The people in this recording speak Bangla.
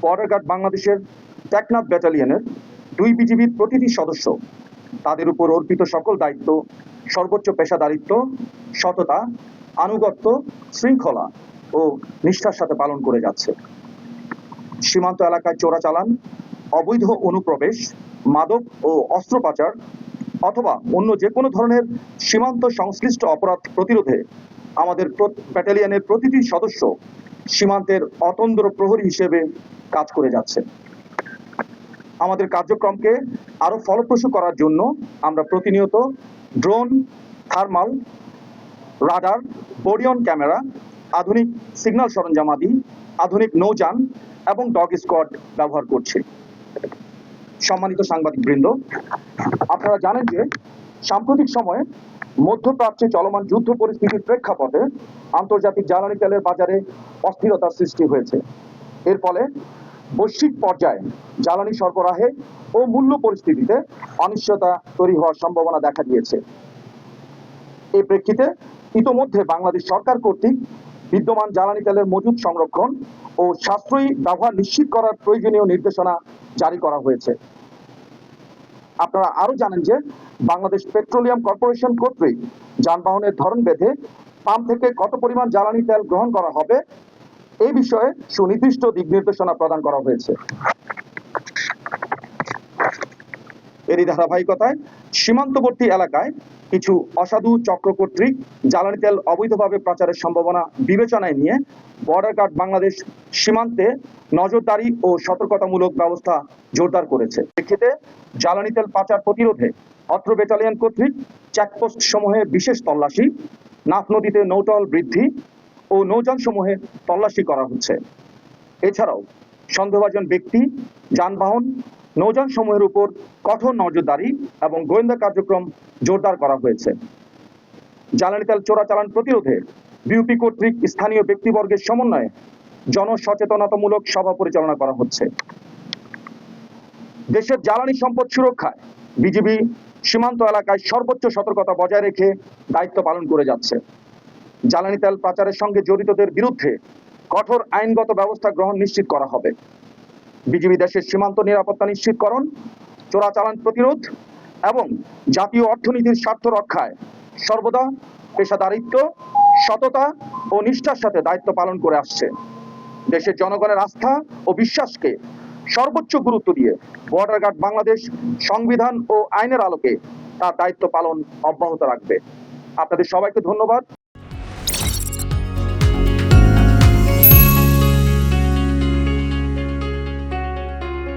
বর্ডার গার্ড বাংলাদেশের টেকনাফ ব্যাটালিয়নের 2 বিজিবির প্রতিটি সদস্য তাদের উপর অর্পিত সকল দায়িত্ব সর্বোচ্চ পেশাদারিত্ব, সততা, আনুগত্য, শৃঙ্খলা ও নিষ্ঠার সাথে পালন করে যাচ্ছে। সীমান্ত এলাকায় চোরাচালান, অবৈধ অনুপ্রবেশ, মাদক ও অস্ত্র পাচার অথবা অন্য যে কোনো ধরনের সীমান্ত সংশ্লিষ্ট অপরাধ প্রতিরোধে আমাদের ব্যাটালিয়নের প্রতিটি সদস্য সীমান্তের অতন্দ্র প্রহরী হিসেবে কাজ করে যাচ্ছে। আমাদের কার্যক্রমকে আরো ফলপ্রসূ করার জন্য আমরা প্রতিনিয়ত drone, thermal, radar, body-on camera, আধুনিক সিগন্যাল সরঞ্জামাদি, আধুনিক নৌযান এবং ডগ স্কোয়াড ব্যবহার করছি। সম্মানিত সাংবাদিকবৃন্দ, আপনারা জানেন যে সাম্প্রতিক সময়ে মধ্যপ্রাচ্যে চলমান যুদ্ধ পরিস্থিতির প্রেক্ষাপটে আন্তর্জাতিক জ্বালানি তেলের বাজারে অস্থিরতার সৃষ্টি হয়েছে। এর ফলে বৈশ্বিক পর্যায়ে জ্বালানি সরবরাহে ও মূল্য পরিস্থিতিতে অনিশ্চয়তা তৈরি হওয়ার সম্ভাবনা দেখা দিয়েছে। এই প্রেক্ষিতে ইতোমধ্যে বাংলাদেশ সরকার কর্তৃক বিদ্যমান জ্বালানি তেলের মজুদ সংরক্ষণ ও সাশ্রয়ী ব্যবহার নিশ্চিত করার প্রয়োজনীয় নির্দেশনা জারি করা হয়েছে। আপনারা আরো জানেন যে বাংলাদেশ পেট্রোলিয়াম কর্পোরেশন কর্তৃক যানবাহনের ধরন ভেদে পাম্প থেকে কত পরিমাণ জ্বালানি তেল গ্রহণ করা হবে এই বিষয়ে সুনির্দিষ্ট দিক নির্দেশনা প্রদান করা হয়েছে। এরই ধারাবাহিকতায় সীমান্তবর্তী এলাকায় কিছু অসাধু চক্র কর্তৃক জ্বালানি তেল অবৈধভাবে পাচারের সম্ভাবনা বিবেচনায় নিয়ে বর্ডার গার্ড বাংলাদেশ সীমান্তে নজরদারি ও সতর্কতামূলক ব্যবস্থা জোরদার করেছে। এক্ষেত্রে জ্বালানি তেল পাচার প্রতিরোধে অত্র ব্যাটালিয়ন কর্তৃক চেকপোস্ট সমূহে বিশেষ তল্লাশি, নাফ নদীতে নৌটহল বৃদ্ধি ও নৌযান সমূহে তল্লাশি করা হচ্ছে। এছাড়াও সন্দেহভাজন ব্যক্তি, যানবাহন, নৌযান সমূহের উপর কঠোর নজরদারি এবং গোয়েন্দা কার্যক্রম জোরদার করা হয়েছে। জ্বালানি তেল চোরাচালান প্রতিরোধে বিউপি কর্তৃক স্থানীয় ব্যক্তিবর্গের সমন্বয়ে জনসচেতনতামূলক সভা পরিচালনা করা হচ্ছে। দেশের জ্বালানি সম্পদ সুরক্ষায় বিজিবি সীমান্ত এলাকায় সর্বোচ্চ সতর্কতা বজায় রেখে দায়িত্ব পালন করে যাচ্ছে। জ্বালানি তেল পাচারের সঙ্গে জড়িতদের বিরুদ্ধে কঠোর আইনগত ব্যবস্থা গ্রহণ নিশ্চিত করা হবে। বিজিবি দেশের সীমান্ত নিরাপত্তা নিশ্চিতকরণ, চোরাচালান প্রতিরোধ এবং জাতীয় অর্থনীতির স্বার্থ রক্ষায় সর্বদা পেশাদারিত্ব, সততা ও নিষ্ঠার সাথে দায়িত্ব পালন করে আসছে। দেশের জনগণের আস্থা ও বিশ্বাসকে সর্বোচ্চ গুরুত্ব দিয়ে বর্ডার গার্ড বাংলাদেশ সংবিধান ও আইনের আলোকে তার দায়িত্ব পালন অব্যাহত রাখবে। আপনাদের সবাইকে ধন্যবাদ।